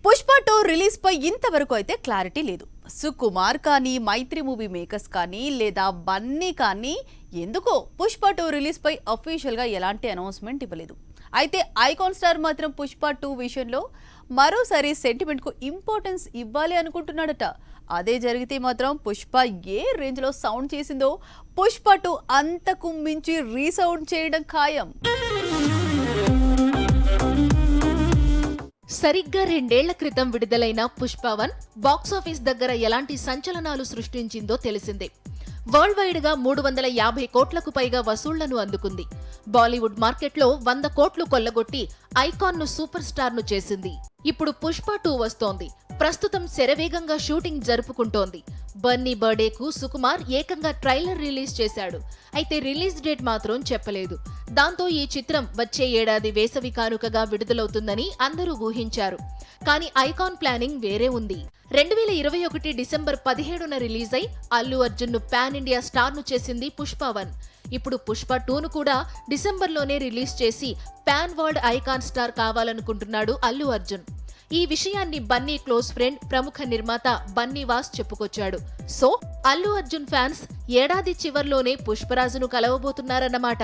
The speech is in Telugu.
పుష్ప 2 రిలీజ్ పై ఇంతవరకు అయితే క్లారిటీ లేదు. సుకుమార్ కానీ మైత్రి మూవీ మేకర్స్ కానీ లేదా బన్నీ కానీ ఎందుకో పుష్ప 2 రిలీజ్ పై అఫీషియల్ గా ఎలాంటి అనౌన్స్మెంట్ ఇవ్వలేదు. అయితే ఐకాన్ స్టార్ మాత్రం పుష్ప 2 విషయంలో మరోసారి సెంటిమెంట్ కు ఇంపార్టెన్స్ ఇవ్వాలి అనుకుంటున్నాడట. అదే జరిగితే మాత్రం పుష్ప ఏ రేంజ్ లో సౌండ్ చేసిందో పుష్ప 2 అంతకు మించి రీసౌండ్ చేయడం ఖాయం. సరిగ్గా 2 ఏళ్ల క్రితం విడుదలైన పుష్ప 1 బాక్సాఫీస్ దగ్గర ఎలాంటి సంచలనాలు సృష్టించిందో తెలిసిందే. వరల్డ్ వైడ్ గా 350 కోట్లకు పైగా వసూళ్లను అందుకుంది. బాలీవుడ్ మార్కెట్లో 100 కోట్లు కొల్లగొట్టి ఐకాన్ ను సూపర్ స్టార్ ను చేసింది. ఇప్పుడు పుష్ప 2 వస్తోంది. ప్రస్తుతం శరవేగంగా షూటింగ్ జరుపుకుంటోంది. బన్నీ బర్త్డేకు సుకుమార్ ఏకంగా ట్రైలర్ రిలీజ్ చేశాడు. అయితే రిలీజ్ డేట్ మాత్రం చెప్పలేదు. దాంతో ఈ చిత్రం వచ్చే ఏడాది వేసవి కానుకగా విడుదలవుతుందని అందరూ ఊహించారు. కానీ ఐకాన్ ప్లానింగ్ వేరే ఉంది. 2021 డిసెంబర్ 17న రిలీజ్ అయి అల్లు అర్జున్ ను పాన్ ఇండియా స్టార్ ను చేసింది పుష్ప 1. ఇప్పుడు పుష్ప 2ను కూడా డిసెంబర్లోనే రిలీజ్ చేసి పాన్ వరల్డ్ ఐకాన్ స్టార్ కావాలనుకుంటున్నాడు అల్లు అర్జున్. ఈ విషయాన్ని బన్నీ క్లోజ్ ఫ్రెండ్ ప్రముఖ నిర్మాత బన్నీ వాస్ చెప్పుకొచ్చాడు. సో అల్లు అర్జున్ ఫ్యాన్స్ ఏడాది చివర్లోనే పుష్పరాజును కలవబోతున్నారన్నమాట.